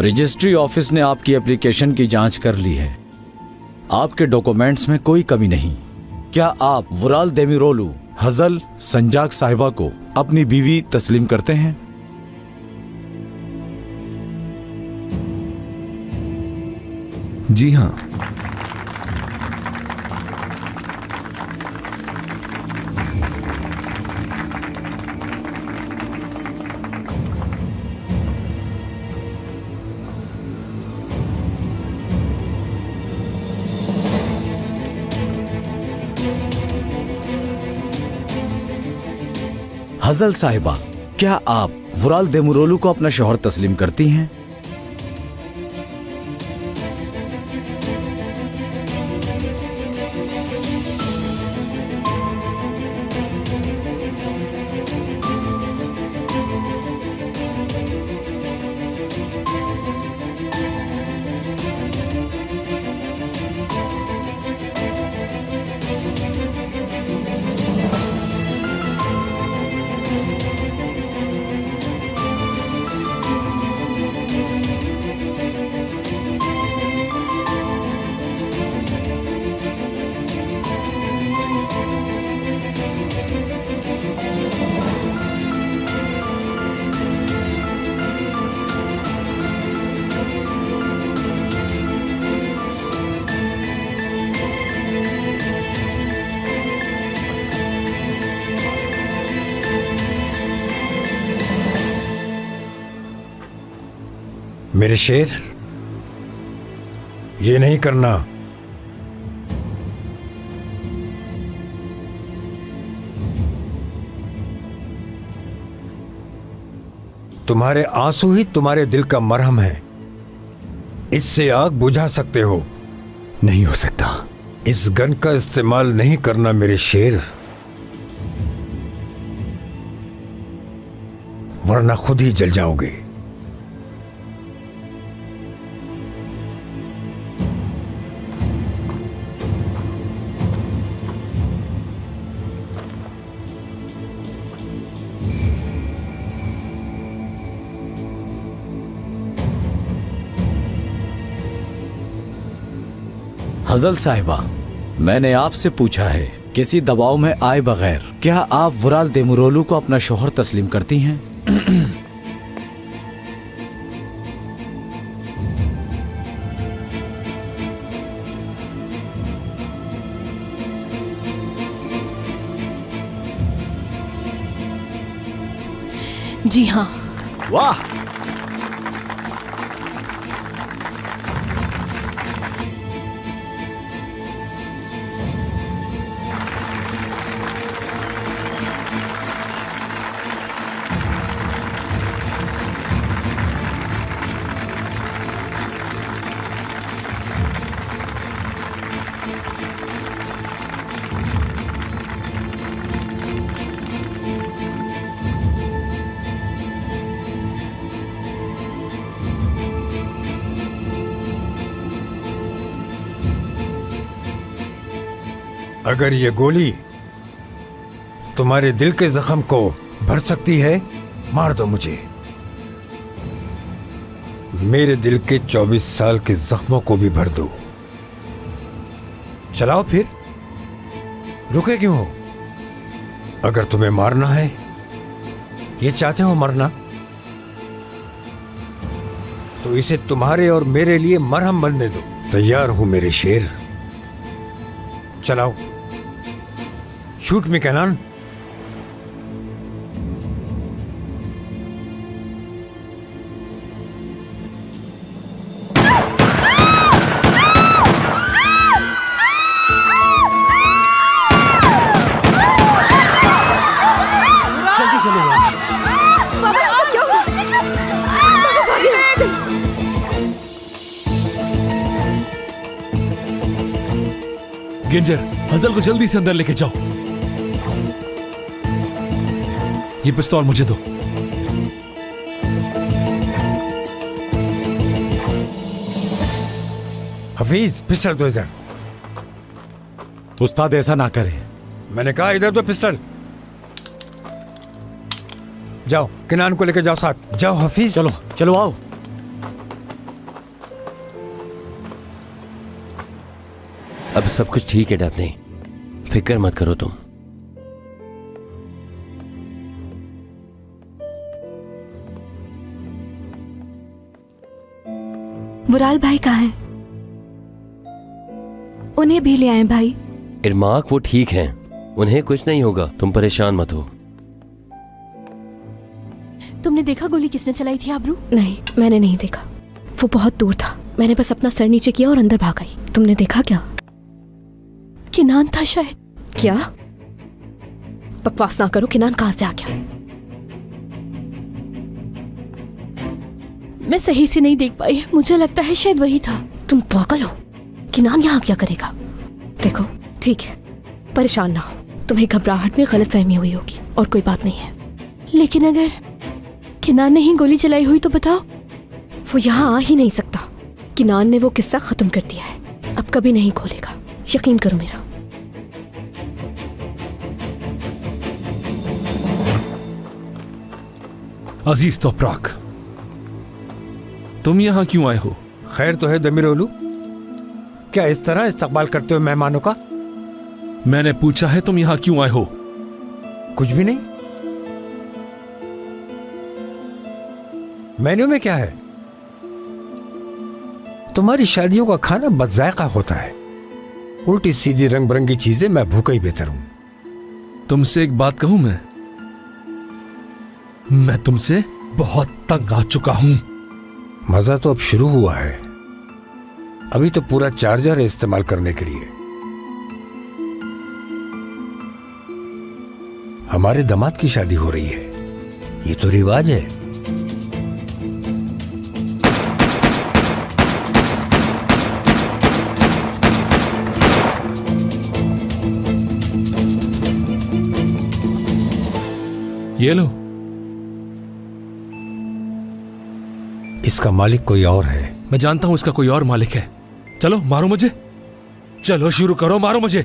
Registry office ने आपकी application की जांच कर ली है। आपके डॉक्यूमेंट्स में कोई कमी नहीं। क्या आप वुराल देमिरोलू हजल संजाक साहिबा को अपनी बीवी तस्लीम करते हैं? जी हाँ। हजल साहिबा, क्या आप वुराल देमिरोलू को अपना शौहर तस्लीम करती हैं? मेरे शेर, ये नहीं करना। तुम्हारे आंसू ही तुम्हारे दिल का मरहम है। इससे आग बुझा सकते हो। नहीं हो सकता। इस गन का इस्तेमाल नहीं करना मेरे शेर, वरना खुद ही जल जाओगे। हजल साहिबा, मैंने आपसे पूछा है, किसी दबाव में आए बगैर क्या आप वुराल देमिरोलू को अपना शौहर तस्लीम करती हैं? जी हाँ। वाह! अगर ये गोली तुम्हारे दिल के जख्म को भर सकती है, मार दो मुझे। मेरे दिल के 24 साल के जख्मों को भी भर दो। चलाओ फिर, रुके क्यों हो? अगर तुम्हें मारना है, ये चाहते हो मरना, तो इसे तुम्हारे और मेरे लिए मरहम बनने दो। तैयार हूं मेरे शेर, चलाओ। Shoot me cannon. Ginger, Hazel को जल्दी से अंदर लेके जाओ। ये पिस्तौल मुझे दो। हफीज, पिस्टल दो इधर। उस्ताद, ऐसा ना करें। मैंने कहा इधर दो पिस्टल। जाओ, किनान को लेके जाओ साथ। जाओ हफीज। चलो चलो आओ। अब सब कुछ ठीक है डैफ्ने, फिक्र मत करो तुम। वुराल भाई कहाँ हैं? उन्हें भी ले आए भाई। इरमाक वो ठीक हैं, उन्हें कुछ नहीं होगा, तुम परेशान मत हो। तुमने देखा गोली किसने चलाई थी आबरू? नहीं, मैंने नहीं देखा। वो बहुत दूर था। मैंने बस अपना सर नीचे किया और अंदर भाग आई। तुमने देखा क्या? किनान था शायद। क्या? बकवास ना करो। किनान कहाँ से आ गया? मैं सही से नहीं देख पाई, मुझे लगता है शायद वही था। तुम पागल हो? किनान यहाँ क्या करेगा? देखो ठीक है, परेशान ना हो। तुम्हें घबराहट में गलतफहमी हुई होगी और कोई बात नहीं है। लेकिन अगर किनान ने ही गोली चलाई हुई तो बताओ। वो यहाँ आ ही नहीं सकता। किनान ने वो किस्सा खत्म कर दिया है, अब कभी नहीं खोलेगा, यकीन करो मेरा। अजीज तोपराक, तुम यहाँ क्यों आए हो? खैर तो है दमीरोलू, क्या इस तरह इस्तकबाल करते हो मेहमानों का? मैंने पूछा है तुम यहाँ क्यों आए हो? कुछ भी नहीं। मेन्यू में क्या है? तुम्हारी शादियों का खाना बदजायका होता है, उल्टी सीधी रंग बिरंगी चीजें। मैं भूखा ही बेहतर हूं। तुमसे एक बात कहूं, मैं तुमसे बहुत तंग आ चुका हूं। मजा तो अब शुरू हुआ है, अभी तो पूरा चार्जर है इस्तेमाल करने के लिए। हमारे दामाद की शादी हो रही है, ये तो रिवाज है। ये लो। इसका मालिक कोई और है। मैं जानता हूं इसका कोई और मालिक है। चलो मारो मुझे, चलो शुरू करो, मारो मुझे।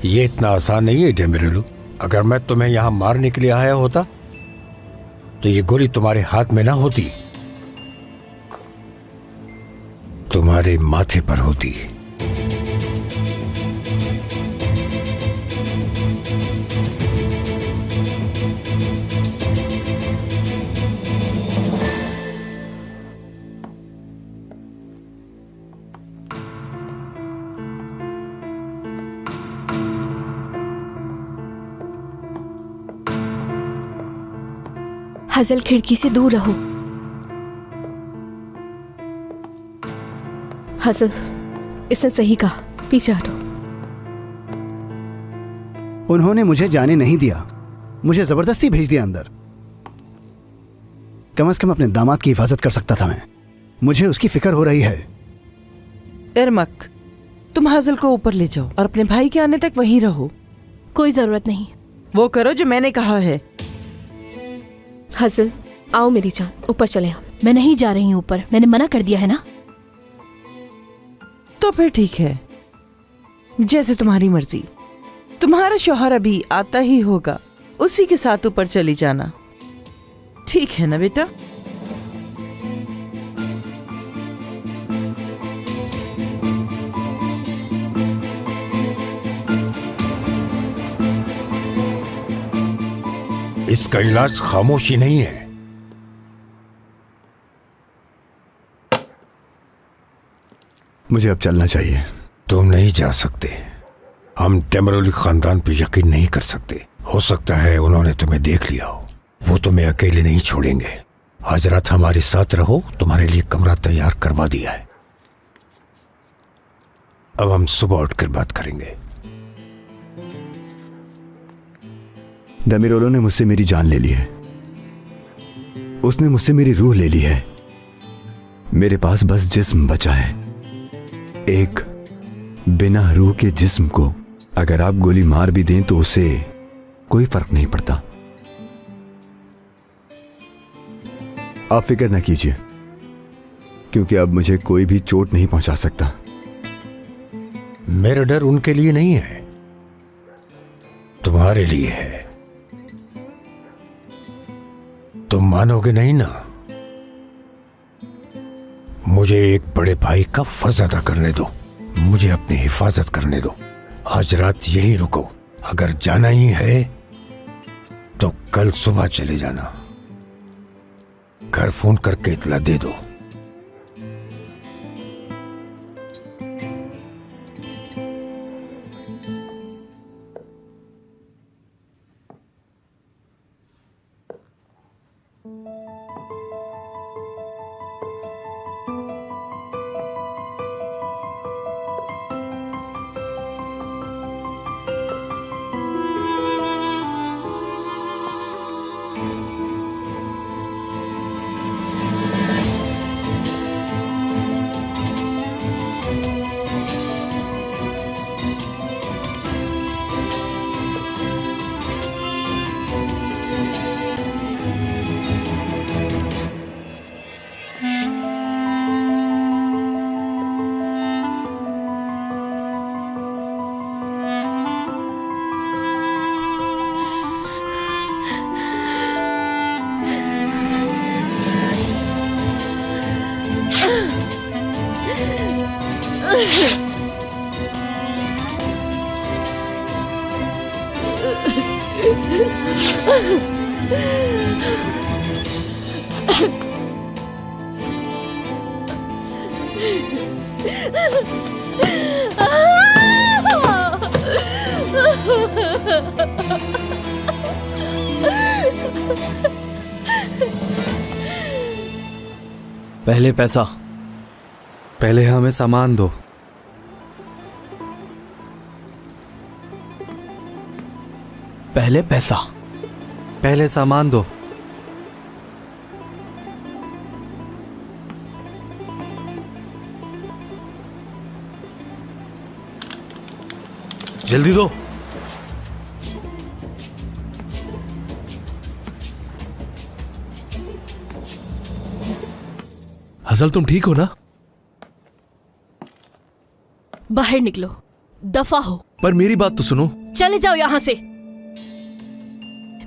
ये इतना आसान नहीं है डेमिरेलू। अगर मैं तुम्हें यहां मारने के लिए आया होता तो ये गोली तुम्हारे हाथ में ना होती, तुम्हारे माथे पर होती। हजल, खिड़की से दूर रहो। हजल, इसने सही कहा, पीछे हटो। उन्होंने मुझे जाने नहीं दिया, मुझे जबरदस्ती भेज दिया अंदर। कम से कम अपने दामाद की हिफाजत कर सकता था मैं। मुझे उसकी फिक्र हो रही है। इरमक, तुम हाजिल को ऊपर ले जाओ और अपने भाई के आने तक वहीं रहो। कोई जरूरत नहीं। वो करो जो मैंने कहा है। हजल, आओ मेरी जान, ऊपर चले हम। मैं नहीं जा रही हूँ ऊपर, मैंने मना कर दिया है ना। तो फिर ठीक है, जैसे तुम्हारी मर्जी। तुम्हारा शौहर अभी आता ही होगा, उसी के साथ ऊपर चली जाना। ठीक है ना बेटा? इसका इलाज खामोशी नहीं है। मुझे अब चलना चाहिए। तुम नहीं जा सकते। हम टेमरोली खानदान पे यकीन नहीं कर सकते। हो सकता है उन्होंने तुम्हें देख लिया हो। वो तुम्हें अकेले नहीं छोड़ेंगे। आज रात हमारे साथ रहो, तुम्हारे लिए कमरा तैयार करवा दिया है। अब हम सुबह उठकर बात करेंगे। दमीरोलो ने मुझसे मेरी जान ले ली है, उसने मुझसे मेरी रूह ले ली है। मेरे पास बस जिस्म बचा है। एक बिना रूह के जिस्म को अगर आप गोली मार भी दें तो उसे कोई फर्क नहीं पड़ता। आप फिक्र न कीजिए, क्योंकि अब मुझे कोई भी चोट नहीं पहुंचा सकता। मेरा डर उनके लिए नहीं है, तुम्हारे लिए है। तुम मानोगे नहीं ना। मुझे एक बड़े भाई का फर्ज अदा करने दो। मुझे अपनी हिफाजत करने दो। आज रात यहीं रुको। अगर जाना ही है तो कल सुबह चले जाना। घर फोन करके इतला दे दो। पहले पैसा। पहले हमें सामान दो। पहले पैसा। पहले सामान दो। जल्दी दो। हसल तुम ठीक हो ना? बाहर निकलो, दफा हो। पर मेरी बात तो सुनो। चले जाओ यहां से।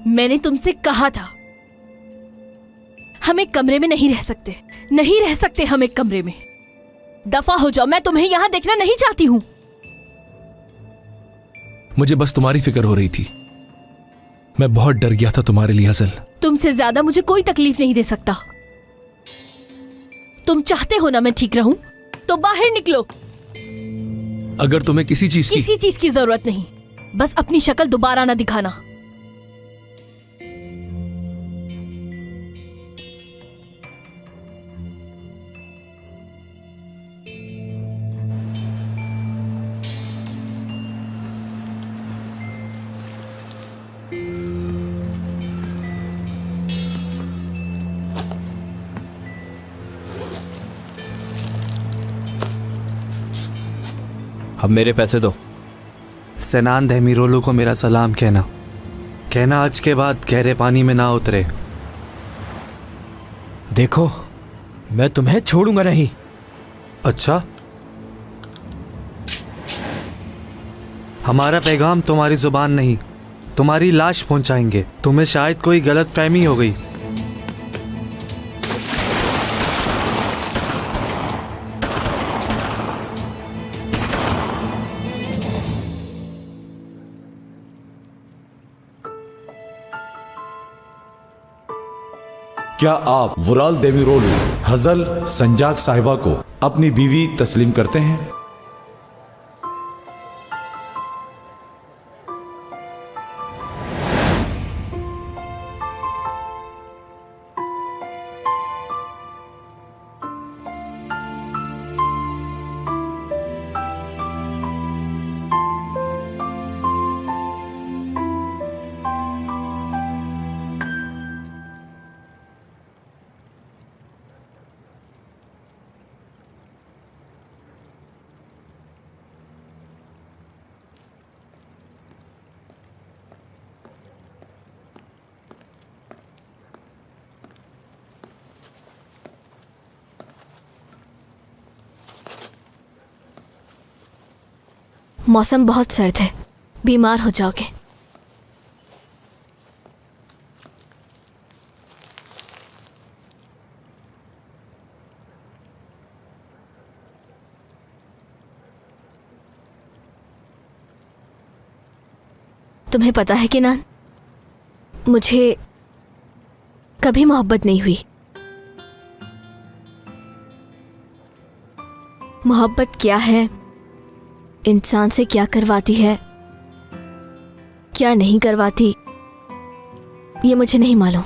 मैंने तुमसे कहा था हम एक कमरे में नहीं रह सकते। नहीं रह सकते हम एक कमरे में। दफा हो जाओ। मैं तुम्हें यहां देखना नहीं चाहती हूं। मुझे बस तुम्हारी फिक्र हो रही थी। मैं बहुत डर गया था तुम्हारे लिए हसल। तुमसे ज्यादा मुझे कोई तकलीफ नहीं दे सकता। तुम चाहते हो ना मैं ठीक रहूं, तो बाहर निकलो। अगर तुम्हें किसी चीज की जरूरत नहीं। बस अपनी शक्ल दोबारा ना दिखाना। अब मेरे पैसे दो। सेनान देमिरोलू को मेरा सलाम कहना। कहना आज के बाद गहरे पानी में ना उतरे। देखो, मैं तुम्हें छोड़ूंगा नहीं। अच्छा, हमारा पैगाम तुम्हारी जुबान नहीं, तुम्हारी लाश पहुंचाएंगे। तुम्हें शायद कोई गलत फहमी हो गई। क्या आप वुराल देमिरोलू हजल संजाक साहिबा को अपनी बीवी तस्लीम करते हैं? मौसम बहुत सर्द है, बीमार हो जाओगे। तुम्हें पता है कि ना, मुझे कभी मोहब्बत नहीं हुई। मोहब्बत क्या है, इंसान से क्या करवाती है, क्या नहीं करवाती, ये मुझे नहीं मालूम।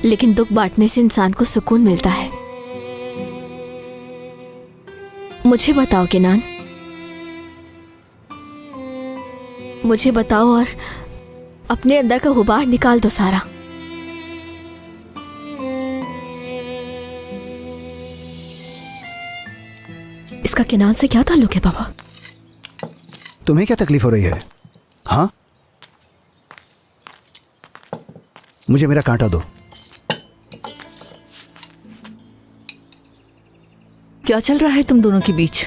लेकिन दुख बांटने से इंसान को सुकून मिलता है। मुझे बताओ किनान, मुझे बताओ और अपने अंदर का गुबार निकाल दो सारा। इसका किनान से क्या ताल्लुक है बाबा? तुम्हें क्या तकलीफ हो रही है? हाँ, मुझे मेरा कांटा दो। क्या चल रहा है तुम दोनों के बीच?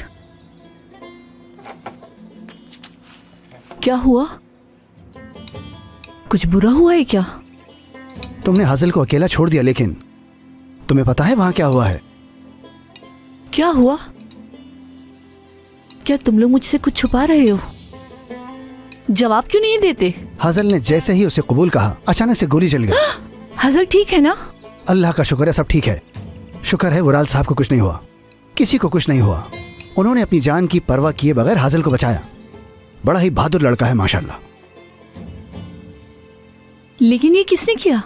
क्या हुआ? कुछ बुरा हुआ है क्या? तुमने हासिल को अकेला छोड़ दिया, लेकिन तुम्हें पता है वहां क्या हुआ है? क्या हुआ? क्या तुम लोग मुझसे कुछ छुपा रहे हो? जवाब क्यों नहीं देते? हासिल ने जैसे ही उसे कबूल कहा, अचानक से गोली चल गई। हासिल ठीक है ना? अल्लाह का शुक्र है, सब ठीक है। शुक्र है वुराल साहब को कुछ नहीं हुआ, किसी को कुछ नहीं हुआ। उन्होंने अपनी जान की परवाह किए बगैर हासिल को बचाया। बड़ा ही बहादुर लड़का है माशाल्लाह। लेकिन ये किसने किया?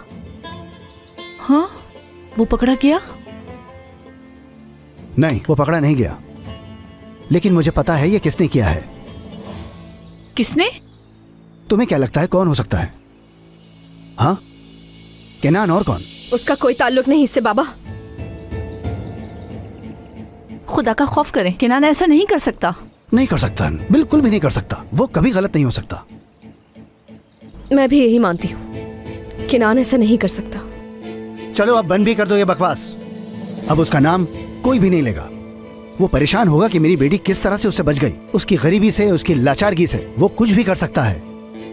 हाँ, वो पकड़ा गया? नहीं, वो पकड़ा नहीं गया, लेकिन मुझे पता है ये किसने किया है। किसने? तुम्हें क्या लगता है कौन हो सकता है? हाँ, केनान, और कौन? उसका कोई ताल्लुक नहीं इससे बाबा। खुदा का खौफ करें, किनान ऐसा नहीं कर सकता। नहीं कर सकता, बिल्कुल भी नहीं कर सकता। वो कभी गलत नहीं हो सकता। मैं भी यही मानती हूँ, किनान ऐसा नहीं कर सकता। चलो अब बंद भी कर दो ये बकवास। अब उसका नाम कोई भी नहीं लेगा। वो परेशान होगा कि मेरी बेटी किस तरह से उससे बच गई। उसकी गरीबी से, उसकी लाचारगी से वो कुछ भी कर सकता है।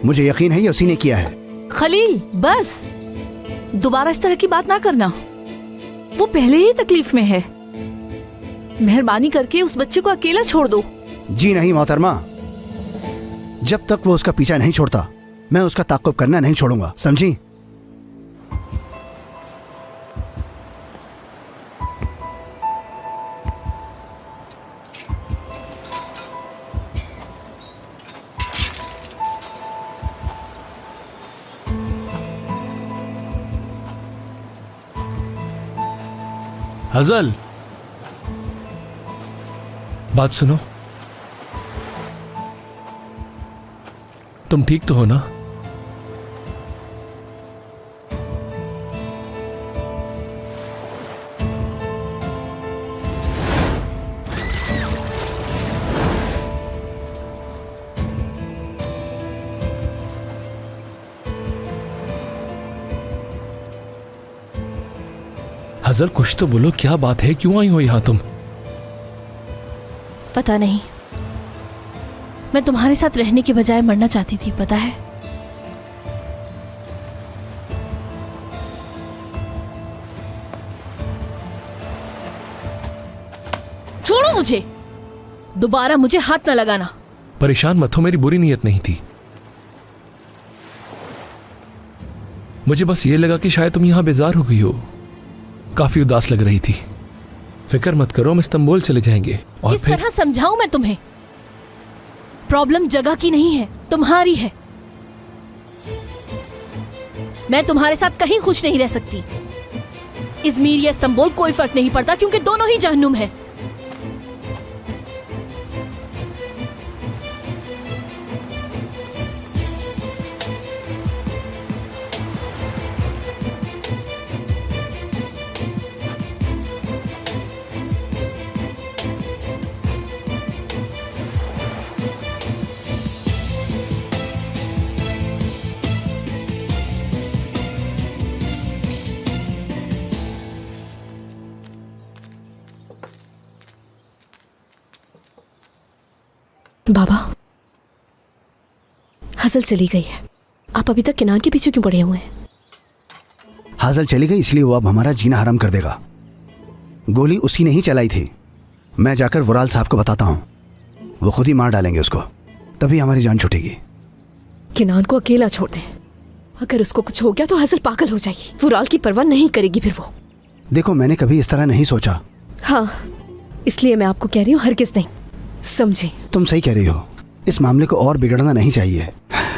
मुझे यकीन है ये उसी ने किया है। खलील, बस दोबारा इस तरह की बात ना करना। वो पहले ही तकलीफ में है। मेहरबानी करके उस बच्चे को अकेला छोड़ दो। जी नहीं मोहतरमा, जब तक वो उसका पीछा नहीं छोड़ता मैं उसका ताक़ुब करना नहीं छोड़ूंगा, समझी? हजल, बात सुनो। तुम ठीक तो हो ना? हजल, कुछ तो बोलो, क्या बात है? क्यों आई हो यहां तुम? पता नहीं, मैं तुम्हारे साथ रहने के बजाय मरना चाहती थी, पता है? छोड़ो मुझे, दोबारा मुझे हाथ न लगाना। परेशान मत हो, मेरी बुरी नीयत नहीं थी। मुझे बस ये लगा कि शायद तुम यहां बेजार हो गई हो, काफी उदास लग रही थी। फिक्र मत करो, हम इस्तांबुल चले जाएंगे। और किस तरह समझाऊं मैं तुम्हें? प्रॉब्लम जगह की नहीं है, तुम्हारी है। मैं तुम्हारे साथ कहीं खुश नहीं रह सकती। इज़मीर या इस्तांबुल कोई फर्क नहीं पड़ता, क्योंकि दोनों ही जहन्नुम है। बाबा, हसल चली गई है, आप अभी तक किनान के पीछे क्यों पड़े हुए हैं? हासिल चली गई इसलिए वो अब हमारा जीना हराम कर देगा। गोली उसी ने ही चलाई थी। मैं जाकर वुराल साहब को बताता हूँ, वो खुद ही मार डालेंगे उसको। तभी हमारी जान छूटेगी। किनान को अकेला छोड़ दे। अगर उसको कुछ हो गया तो हजल पागल हो जाएगी। वुराल की परवाह नहीं करेगी फिर वो। देखो, मैंने कभी इस तरह नहीं सोचा। हाँ, इसलिए मैं आपको कह रही हूँ, हरगिज नहीं, समझे? तुम सही कह रही हो, इस मामले को और बिगड़ना नहीं चाहिए।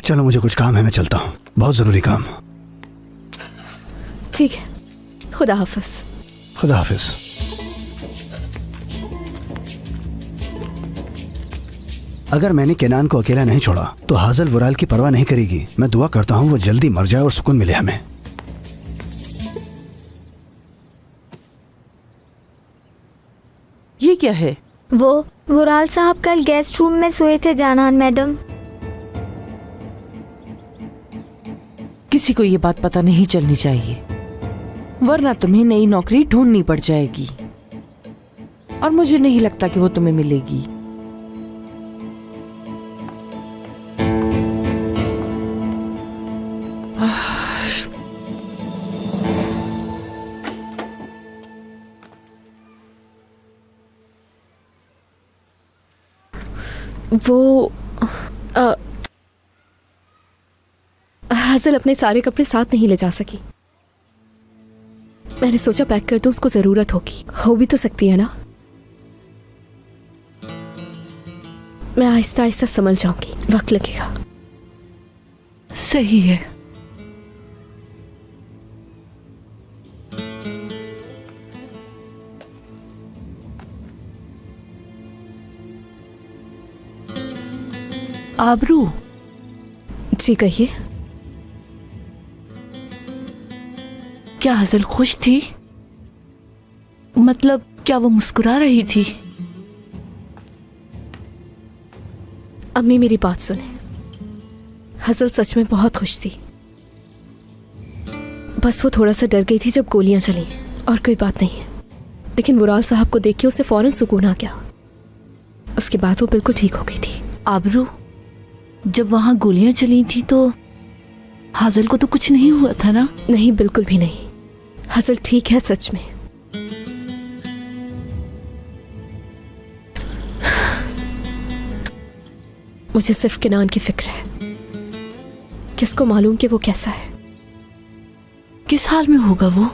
चलो, मुझे कुछ काम है, मैं चलता हूँ, बहुत जरूरी काम। ठीक है, खुदा हाफिज। खुदा हाफिज। अगर मैंने केनान को अकेला नहीं छोड़ा तो हाजल वुराल की परवाह नहीं करेगी। मैं दुआ करता हूँ वो जल्दी मर जाए और सुकून मिले हमें। ये क्या है? वो वुराल साहब कल गेस्ट रूम में सोए थे जानान मैडम। किसी को ये बात पता नहीं चलनी चाहिए, वरना तुम्हें नई नौकरी ढूंढनी पड़ जाएगी और मुझे नहीं लगता कि वो तुम्हें मिलेगी। वो हाजल अपने सारे कपड़े साथ नहीं ले जा सकी। मैंने सोचा पैक कर दूं, उसको जरूरत होगी, हो भी तो सकती है ना। मैं आहिस्ता आहिस्ता संभल जाऊंगी, वक्त लगेगा। सही है। आबरू। जी कहिए। क्या हजल खुश थी? मतलब क्या वो मुस्कुरा रही थी? अम्मी मेरी बात सुने, हजल सच में बहुत खुश थी। बस वो थोड़ा सा डर गई थी जब गोलियां चली, और कोई बात नहीं है। लेकिन वुराल साहब को देख के उसे फौरन सुकून आ गया। उसके बाद वो बिल्कुल ठीक हो गई थी। आबरू, जब वहां गोलियां चली थी तो हाजल को तो कुछ नहीं हुआ था ना? नहीं, बिल्कुल भी नहीं। हजल ठीक है सच में। मुझे सिर्फ किनान की फिक्र है। किसको मालूम कि वो कैसा है। किस हाल में होगा वो?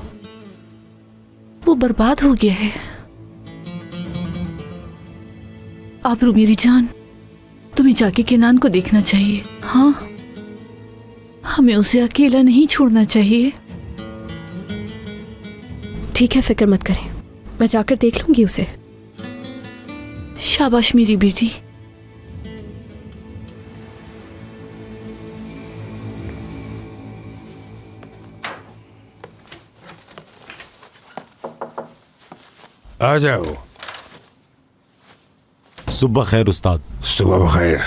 वो बर्बाद हो गया है। आबरू मेरी जान, तुम्हें जाके किनान को देखना चाहिए। हाँ, हमें उसे अकेला नहीं छोड़ना चाहिए। ठीक है, फिक्र मत करें, मैं जाकर देख लूंगी उसे। शाबाश मेरी बेटी। आ जाओ। सुबह खैर उस्ताद। सुबह बखैर।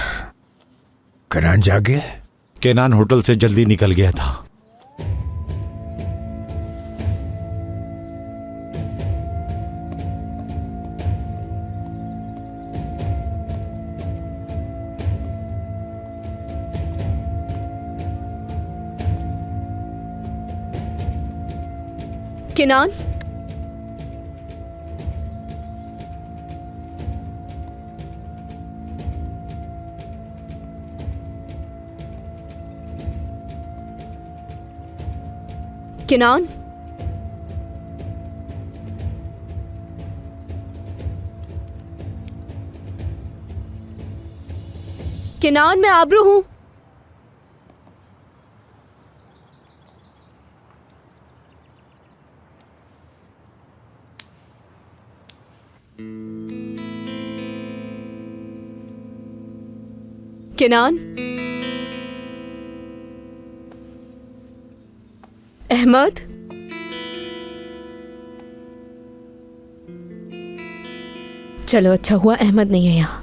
कनान जागे? केनान होटल से जल्दी निकल गया था। किनान, किनान, किनान, मैं आबरू हूं। किनान, अहमद, चलो अच्छा हुआ अहमद नहीं है यहाँ।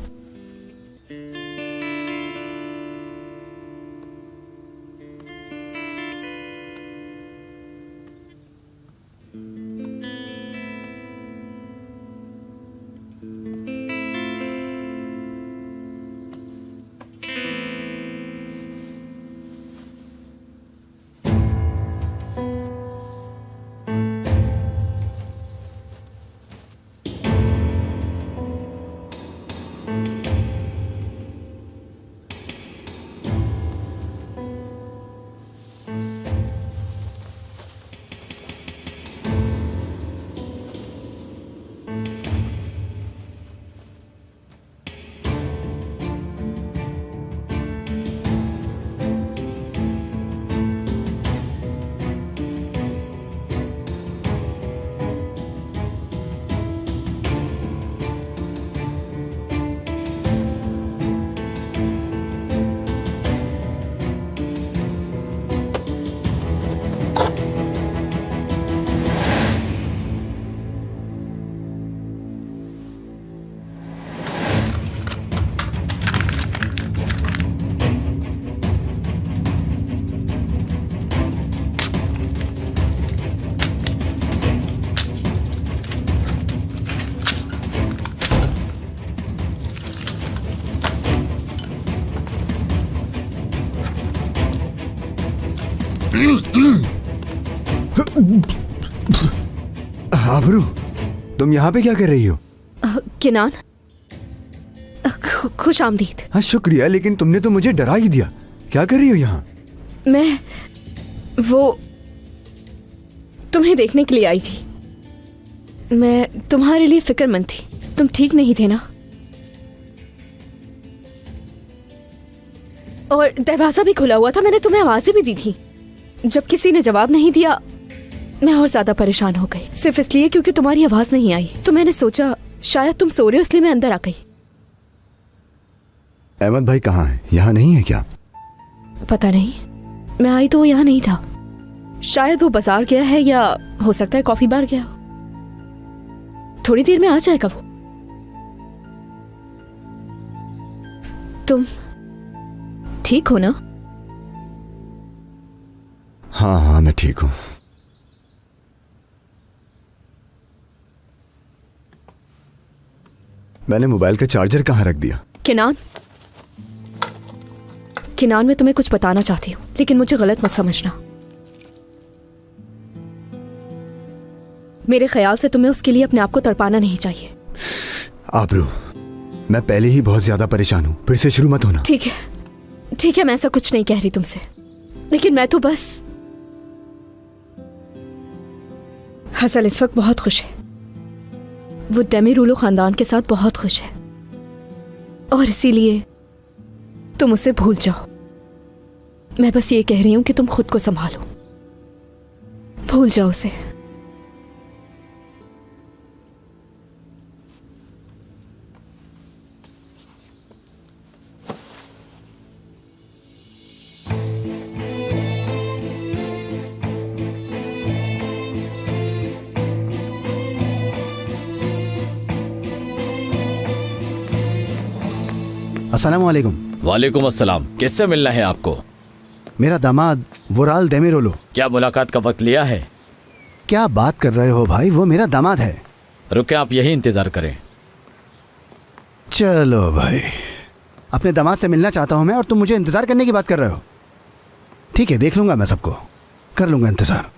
आबरू, तुम यहाँ पे क्या कर रही हो? किनान, खुश आमदीद। हाँ शुक्रिया, लेकिन तुमने तो मुझे डरा ही दिया। क्या कर रही हो यहाँ? मैं वो तुम्हें देखने के लिए आई थी। मैं तुम्हारे लिए फिक्रमंद थी। तुम ठीक नहीं थे ना? और दरवाजा भी खुला हुआ था। मैंने तुम्हें आवाजें भी दी थी। जब किसी ने जवाब नहीं दिया, मैं और ज्यादा परेशान हो गई, सिर्फ इसलिए क्योंकि तुम्हारी आवाज नहीं आई। तो मैंने सोचा शायद तुम सो रहे हो, इसलिए मैं अंदर आ गई। अहमद भाई कहाँ है? यहाँ नहीं है क्या? पता नहीं, मैं आई तो वो यहाँ नहीं था। शायद वो बाजार गया है या हो सकता है कॉफी बार गया हो। थोड़ी देर में आ जाएगा वो। तुम ठीक हो ना? हाँ हाँ, मैं ठीक हूँ। मैंने मोबाइल का चार्जर कहाँ रख दिया? किनान, मैं तुम्हें कुछ बताना चाहती हूँ, लेकिन मुझे गलत मत समझना। मेरे ख्याल से तुम्हें उसके लिए अपने आप को तड़पाना नहीं चाहिए। आबरू, मैं पहले ही बहुत ज्यादा परेशान हूँ, फिर से शुरू मत होना। ठीक है, मैं ऐसा कुछ नहीं कह रही तुमसे, लेकिन मैं तो बस हसल इस वक्त बहुत खुश है। वो देमिरुलो खानदान के साथ बहुत खुश है, और इसीलिए तुम उसे भूल जाओ। मैं बस ये कह रही हूं कि तुम खुद को संभालो, भूल जाओ उसे। अस्सलाम वालेकुम। वालेकुम अस्सलाम। किससे मिलना है आपको? मेरा दामाद वुराल देमिरोलो। क्या मुलाकात का वक्त लिया है? क्या बात कर रहे हो भाई, वो मेरा दामाद है। रुके, आप यही इंतजार करें। चलो भाई, अपने दामाद से मिलना चाहता हूं मैं, और तुम मुझे इंतजार करने की बात कर रहे हो। ठीक है, देख लूंगा, मैं सबको कर लूंगा इंतजार।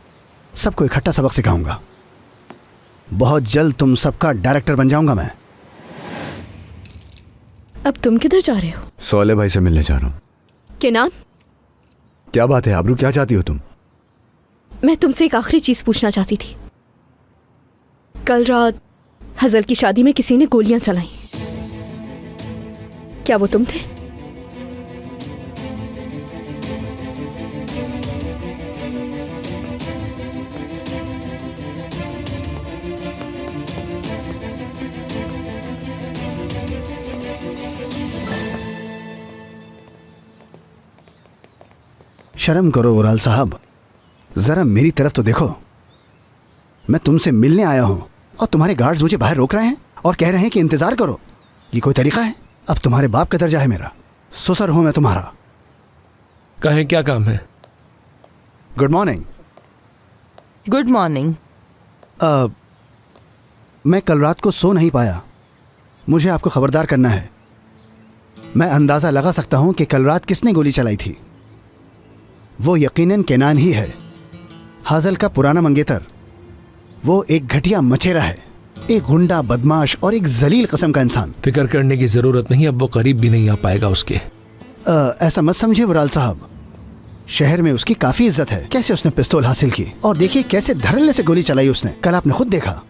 सबको इकट्ठा सबक सिखाऊंगा। बहुत जल्द तुम सबका डायरेक्टर बन जाऊंगा मैं। अब तुम किधर जा रहे हो? सोले भाई से मिलने जा रहा हूँ। किनान, क्या बात है आबरू, क्या चाहती हो तुम? मैं तुमसे एक आखिरी चीज पूछना चाहती थी। कल रात हजल की शादी में किसी ने गोलियां चलाई, क्या वो तुम थे? शर्म करो वुराल साहब, जरा मेरी तरफ तो देखो। मैं तुमसे मिलने आया हूं और तुम्हारे गार्ड्स मुझे बाहर रोक रहे हैं और कह रहे हैं कि इंतजार करो। ये कोई तरीका है? अब तुम्हारे बाप का दर्जा है मेरा, ससुर हूं मैं तुम्हारा। कहें क्या काम है? Good morning. Good morning. मैं कल रात को सो नहीं पाया, मुझे आपको खबरदार करना है। मैं अंदाजा लगा सकता हूं कि कल रात किसने गोली चलाई थी। वो यकीनन केनान ही है, हाजल का पुराना मंगेतर। वो एक घटिया मचेरा है, एक गुंडा, बदमाश और एक जलील किस्म का इंसान। फिक्र करने की जरूरत नहीं, अब वो करीब भी नहीं आ पाएगा उसके। ऐसा मत समझिए वुराल साहब, शहर में उसकी काफी इज्जत है। कैसे उसने पिस्तौल हासिल की, और देखिए कैसे धड़ल्ले से गोली चलाई उसने। कल आपने खुद देखा।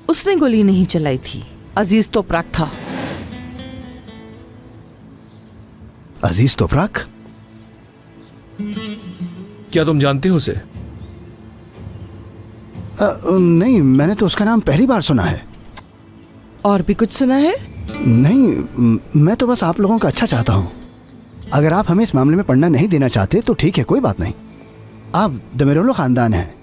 उसने गोली नहीं चलाई थी, अजीज तोपराक था। अजीज तोपराक? क्या तुम जानते हो उसे? नहीं, मैंने तो उसका नाम पहली बार सुना है। और भी कुछ सुना है? नहीं, मैं तो बस आप लोगों का अच्छा चाहता हूँ। अगर आप हमें इस मामले में पढ़ना नहीं देना चाहते तो ठीक है, कोई बात नहीं। आप देमिरोलो खानदान हैं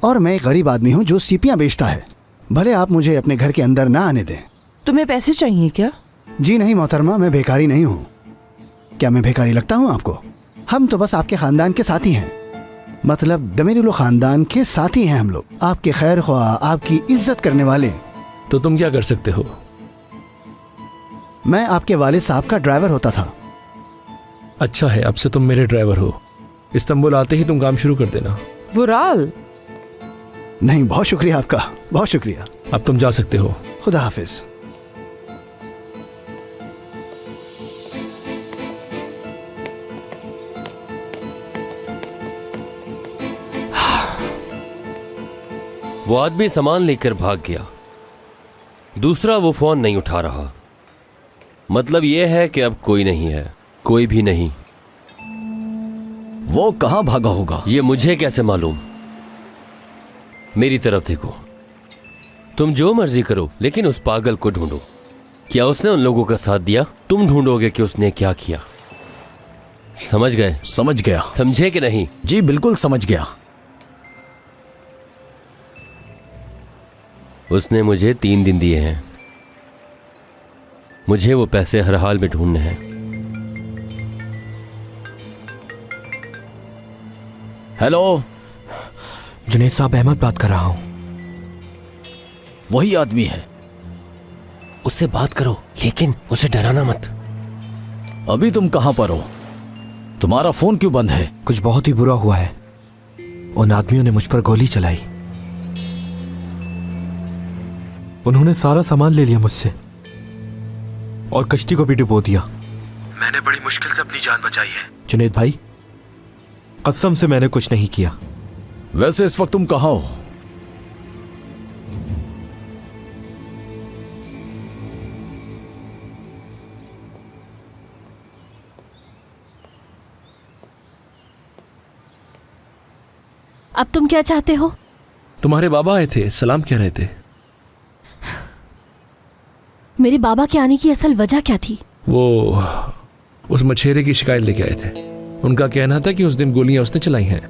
और मैं एक गरीब आदमी हूँ जो सीपियाँ बेचता है। भले आप मुझे अपने घर के अंदर ना आने दें। तुम्हें पैसे चाहिए क्या? जी नहीं मोहतरमा, मैं भिखारी नहीं हूँ। क्या मैं भिखारी लगता हूँ आपको? हम तो बस आपके खानदान के साथी हैं, मतलब देमिरोलो खानदान के साथी हैं हम लोग, आपके खैर ख्वाह, आपकी इज्जत करने वाले। तो तुम क्या कर सकते हो? मैं आपके वालिद साहब का ड्राइवर होता था। अच्छा है, अब से तुम मेरे ड्राइवर हो, इस्तांबुल आते ही तुम काम शुरू कर देना। वुराल, नहीं, बहुत शुक्रिया आपका, बहुत शुक्रिया। अब तुम जा सकते हो। खुदा हाफिज। वो आदमी सामान लेकर भाग गया। दूसरा, वो फोन नहीं उठा रहा। मतलब ये है कि अब कोई नहीं है, कोई भी नहीं। वो कहां भागा होगा ये मुझे कैसे मालूम? मेरी तरफ देखो, तुम जो मर्जी करो, लेकिन उस पागल को ढूंढो। क्या उसने उन लोगों का साथ दिया? तुम ढूंढोगे कि उसने क्या किया। समझ गए? समझ गया। समझे कि नहीं? जी बिल्कुल समझ गया। उसने मुझे 3 दिन दिए हैं। मुझे वो पैसे हर हाल में ढूंढने हैं। हेलो, जुनैद साहब, अहमद बात कर रहा हूं। वही आदमी है। उससे बात करो, लेकिन उसे डराना मत। अभी तुम कहां पर हो? तुम्हारा फोन क्यों बंद है? कुछ बहुत ही बुरा हुआ है। उन आदमियों ने मुझ पर गोली चलाई। उन्होंने सारा सामान ले लिया मुझसे और कश्ती को भी डुबो दिया। मैंने बड़ी मुश्किल से अपनी जान बचाई है। जुनैद भाई, कसम से मैंने कुछ नहीं किया। वैसे इस वक्त तुम कहां हो? अब तुम क्या चाहते हो? तुम्हारे बाबा आए थे, सलाम कह रहे थे। मेरे बाबा के आने की असल वजह क्या थी? वो उस मछेरे की शिकायत लेके आए थे। उनका कहना था कि उस दिन गोलियां उसने चलाई हैं।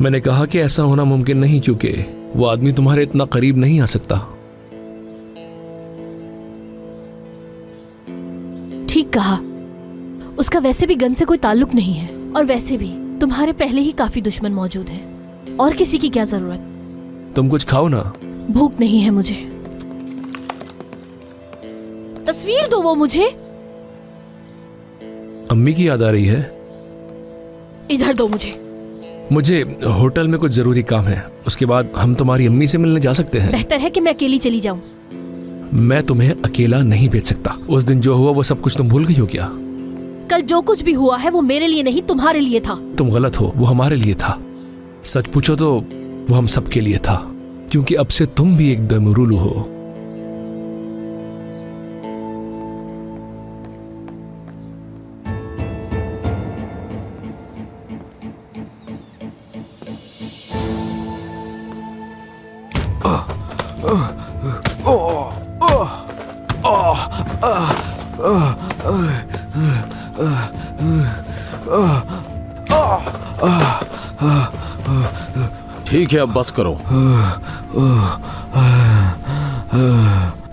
मैंने कहा कि ऐसा होना मुमकिन नहीं, क्योंकि वो आदमी तुम्हारे इतना करीब नहीं आ सकता। ठीक कहा। उसका वैसे भी गन से कोई ताल्लुक नहीं है, और वैसे भी तुम्हारे पहले ही काफी दुश्मन मौजूद हैं। और किसी की क्या जरूरत? तुम कुछ खाओ ना। भूख नहीं है मुझे। तस्वीर दो वो मुझे। अम्मी की याद आ रही है। इधर दो मुझे होटल में कुछ जरूरी काम है, उसके बाद हम तुम्हारी अम्मी से मिलने जा सकते हैं। बेहतर है कि मैं अकेली चली जाऊं। मैं तुम्हें अकेला नहीं भेज सकता। उस दिन जो हुआ वो सब कुछ तुम भूल गई हो क्या? कल जो कुछ भी हुआ है वो मेरे लिए नहीं, तुम्हारे लिए था। तुम गलत हो, वो हमारे लिए था। सच पूछो तो वो हम सबके लिए था, क्योंकि अब से तुम भी एक दमरूलू हो। ठीक है, अब बस करो।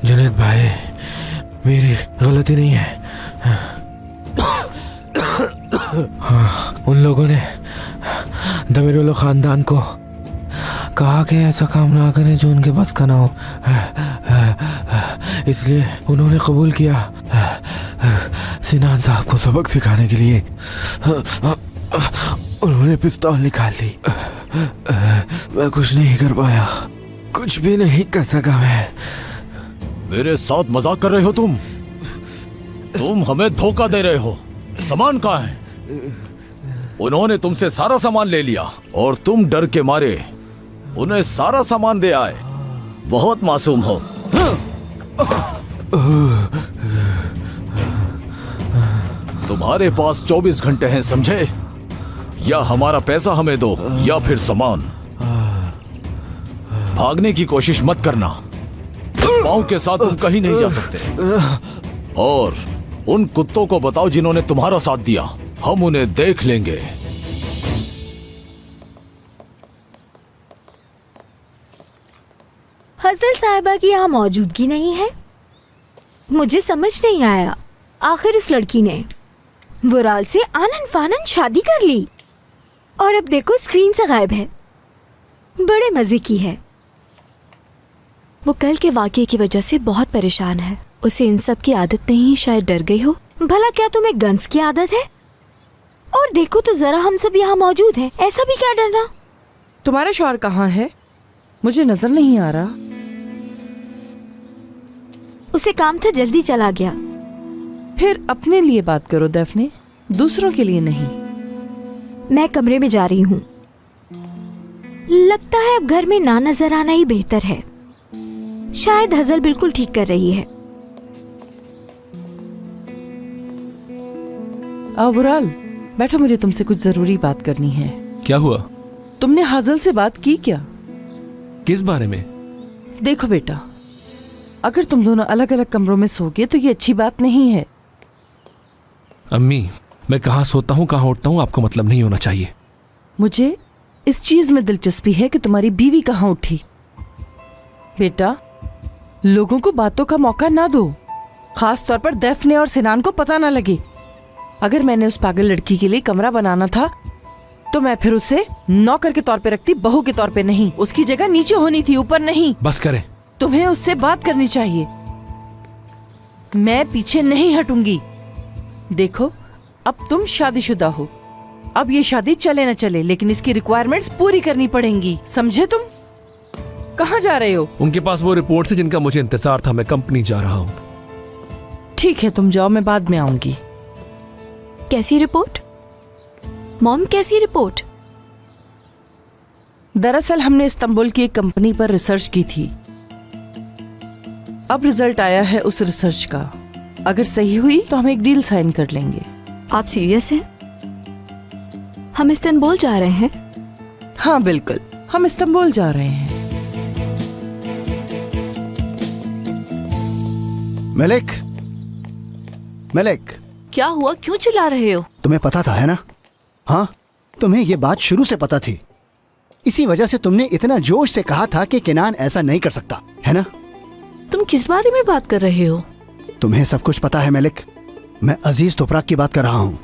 जुनैद भाई, मेरी गलती नहीं है। उन लोगों ने दमीरुल खानदान को कहा कि ऐसा काम ना करें जो उनके बस का ना हो, इसलिए उन्होंने कबूल किया सिनान साहब को सबक सिखाने के लिए। उन्होंने पिस्तौल निकाल ली। मैं कुछ नहीं कर पाया, कुछ भी नहीं कर सका मैं। मेरे साथ मजाक कर रहे हो तुम? तुम हमें धोखा दे रहे हो। सामान कहाँ है? उन्होंने तुमसे सारा सामान ले लिया और तुम डर के मारे उन्हें सारा सामान दे आए। बहुत मासूम हो। तुम्हारे पास 24 घंटे हैं, समझे? या हमारा पैसा हमें दो या फिर सामान। भागने की कोशिश मत करना। इस पाँव के साथ तुम कहीं नहीं जा सकते। और उन कुत्तों को बताओ जिन्होंने तुम्हारा साथ दिया, हम उन्हें देख लेंगे। हसल साहिबा की यहाँ मौजूदगी नहीं है। मुझे समझ नहीं आया, आखिर इस लड़की ने वुराल से आनन फानन शादी कर ली और अब देखो स्क्रीन से गायब है। बड़े मजे की है। वो कल के वाकये की वजह से बहुत परेशान है। उसे इन सब की आदत नहीं, शायद डर गई हो। भला क्या तुम्हें गन्स की आदत है? और देखो तो जरा, हम सब यहाँ मौजूद हैं, ऐसा भी क्या डरना। तुम्हारा शौहर कहाँ है? मुझे नजर नहीं आ रहा। उसे काम था, जल्दी चला गया। फिर अपने लिए बात करो दैफ्ने, दूसरों के लिए नहीं। मैं कमरे में जा रही हूँ। लगता है अब घर में ना नजर आना ही बेहतर है। शायद हजल बिल्कुल ठीक कर रही है। वुराल, बैठो, मुझे तुमसे कुछ जरूरी बात करनी है। क्या हुआ? तुमने हजल से बात की क्या? किस बारे में? देखो बेटा, अगर तुम दोनों अलग अलग कमरों में सोगे तो ये अच्छी बात नहीं है। अम्मी, मैं कहाँ सोता हूँ कहाँ उठता हूँ आपको मतलब नहीं होना चाहिए। मुझे इस चीज में दिलचस्पी है कि तुम्हारी बीवी कहाँ उठी। बेटा, लोगों को बातों का मौका ना दो, खास तौर पर दैफ्ने और सिनान को पता ना लगे। अगर मैंने उस पागल लड़की के लिए कमरा बनाना था तो मैं फिर उसे नौकर के तौर पे रखती, बहू के तौर पे नहीं। उसकी जगह नीचे होनी थी, ऊपर नहीं। बस करें। तुम्हें उससे बात करनी चाहिए। मैं पीछे नहीं हटूंगी। देखो, अब तुम शादीशुदा हो, अब ये शादी चले न चले, लेकिन इसकी रिक्वायरमेंट्स पूरी करनी पड़ेंगी, समझे? तुम कहाँ जा रहे हो? उनके पास वो रिपोर्ट है जिनका मुझे इंतजार था। मैं कंपनी जा रहा हूँ। ठीक है, तुम जाओ, मैं बाद में आऊंगी। कैसी रिपोर्ट मॉम, कैसी रिपोर्ट? दरअसल हमने इस्तांबुल की एक कंपनी पर रिसर्च की थी। अब रिजल्ट आया है उस रिसर्च का। अगर सही हुई तो हम एक डील साइन कर लेंगे। आप सीरियस हैं? हम इस्तांबुल जा रहे हैं? हाँ बिल्कुल, हम इस्तांबुल जा रहे हैं। मलिक, मलिक, क्या हुआ? क्यों चिल्ला रहे हो? तुम्हें पता था, है ना? हाँ, तुम्हें ये बात शुरू से पता थी। इसी वजह से तुमने इतना जोश से कहा था कि केनान ऐसा नहीं कर सकता, है ना? तुम किस बारे में बात कर रहे हो? तुम्हें सब कुछ पता है मलिक। मैं अजीज तुपराक की बात कर रहा हूँ।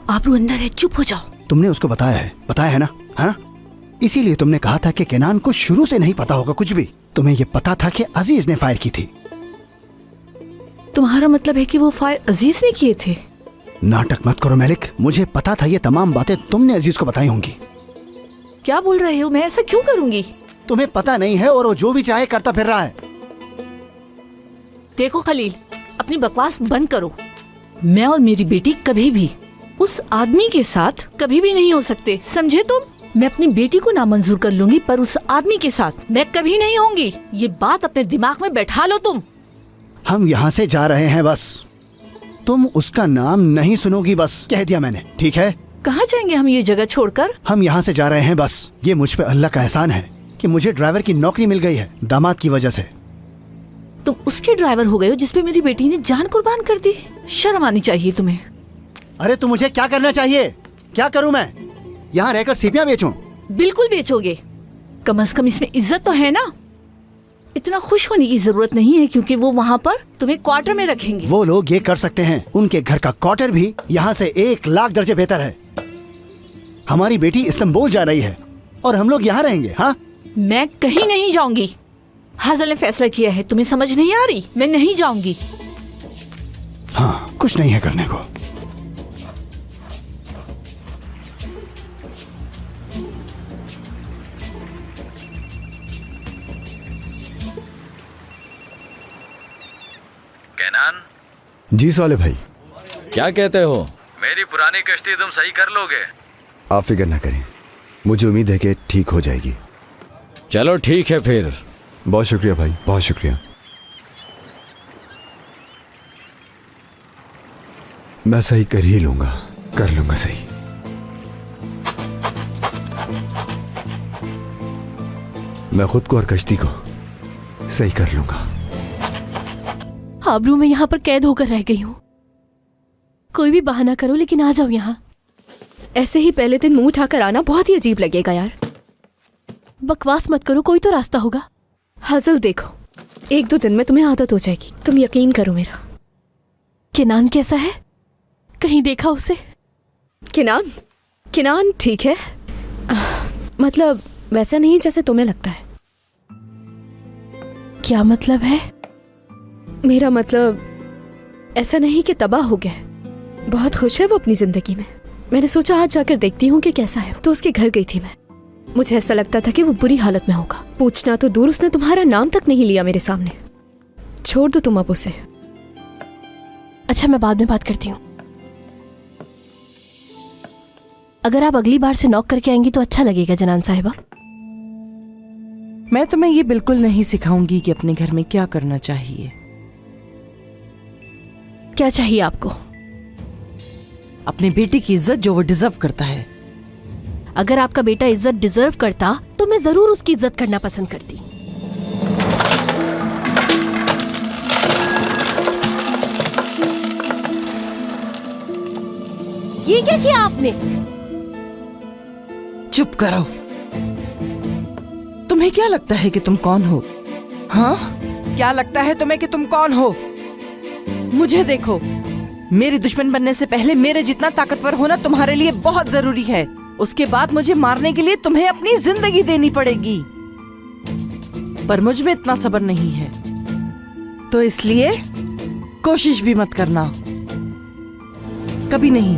आबरू अंदर है, चुप हो जाओ। तुमने उसको बताया है ना? हाँ, इसीलिए तुमने कहा था कि केनान को शुरू से नहीं पता होगा कुछ भी। तुम्हें ये पता था कि अजीज ने फायर की थी। तुम्हारा मतलब है कि वो फायर अजीज ने किए थे? नाटक मत करो मलिक, मुझे पता था ये तमाम बातें तुमने अजीज को बताई होंगी। क्या बोल रहे हो? मैं ऐसा क्यों करूंगी? तुम्हें पता नहीं है और वो जो भी चाहे करता फिर रहा है। देखो खलील, अपनी बकवास बंद करो। मैं और मेरी बेटी कभी भी उस आदमी के साथ कभी भी नहीं हो सकते, समझे तुम? मैं अपनी बेटी को नामंजूर कर लूंगी, पर उस आदमी के साथ मैं कभी नहीं होंगी। ये बात अपने दिमाग में बैठा लो तुम। हम यहाँ से जा रहे हैं, बस तुम उसका नाम नहीं सुनोगी, बस कह दिया मैंने, ठीक है? कहाँ जाएंगे हम ये जगह छोड़कर? हम यहाँ से जा रहे हैं बस। ये मुझ पे अल्लाह का एहसान है कि मुझे ड्राइवर की नौकरी मिल गई है, दामाद की वजह से। तुम उसके ड्राइवर हो गए हो जिसपे मेरी बेटी ने जान कुर्बान कर दी। शर्म आनी चाहिए तुम्हें। अरे तो मुझे क्या करना चाहिए? क्या करूँ मैं? यहाँ रहकर सीपियाँ बेचूं? बिल्कुल बेचोगे, कम से कम इसमें इज्जत तो है ना। इतना खुश होने की जरूरत नहीं है, क्योंकि वो वहाँ पर तुम्हें क्वार्टर में रखेंगे। वो लोग ये कर सकते हैं, उनके घर का क्वार्टर भी यहाँ से 1,00,000 दर्जे बेहतर है। हमारी बेटी इस्तांबुल जा रही है और हम लोग यहाँ रहेंगे। हाँ, मैं कहीं नहीं जाऊंगी। हाजल ने फैसला किया है, तुम्हें समझ नहीं आ रही? मैं नहीं जाऊंगी। हाँ, कुछ नहीं है करने को। केनान जी साले भाई, क्या कहते हो? मेरी पुरानी कश्ती तुम सही कर लोगे? आप फिक्र ना करें, मुझे उम्मीद है कि ठीक हो जाएगी। चलो ठीक है फिर। बहुत शुक्रिया भाई, बहुत शुक्रिया। मैं सही कर ही लूंगा, कर लूंगा सही। मैं खुद को और कश्ती को सही कर लूंगा। आबरू, मैं यहाँ पर कैद होकर रह गई हूँ। कोई भी बहाना करो, लेकिन आ जाओ यहाँ। ऐसे ही पहले दिन मुंह उठाकर आना बहुत ही अजीब लगेगा यार। बकवास मत करो, कोई तो रास्ता होगा। हजल देखो, 1-2 दिन में तुम्हें आदत हो जाएगी, तुम यकीन करो मेरा। केनान कैसा है? कहीं देखा उसे? किनान ठीक है, मतलब वैसा नहीं जैसे तुम्हें लगता है। क्या मतलब है? मेरा मतलब ऐसा नहीं कि तबाह हो गया है। बहुत खुश है वो अपनी जिंदगी में। मैंने सोचा आज जाकर देखती हूँ कि कैसा है। तो उसके घर गई थी मैं। मुझे ऐसा लगता था कि वो बुरी हालत में होगा। पूछना तो दूर, उसने तुम्हारा नाम तक नहीं लिया मेरे सामने। छोड़ दो तुम अब उसे। अच्छा, मैं बाद में बात करती हूँ। अगर आप अगली बार से नॉक करके आएंगी तो अच्छा लगेगा जनान साहिबा। मैं तुम्हें ये बिल्कुल नहीं सिखाऊंगी कि अपने घर में क्या करना चाहिए। क्या चाहिए आपको? अपनी बेटी की इज्जत जो वो डिजर्व करता है। अगर आपका बेटा इज्जत डिजर्व करता तो मैं जरूर उसकी इज्जत करना पसंद करती। ये क्या किया आपने? चुप करो। तुम्हें क्या लगता है कि तुम कौन हो? हाँ, क्या लगता है तुम्हें कि तुम कौन हो? मुझे देखो, मेरी दुश्मन बनने से पहले मेरे जितना ताकतवर होना तुम्हारे लिए बहुत जरूरी है। उसके बाद मुझे मारने के लिए तुम्हें अपनी जिंदगी देनी पड़ेगी। पर मुझ में इतना सब्र नहीं है, तो इसलिए कोशिश भी मत करना। कभी नहीं।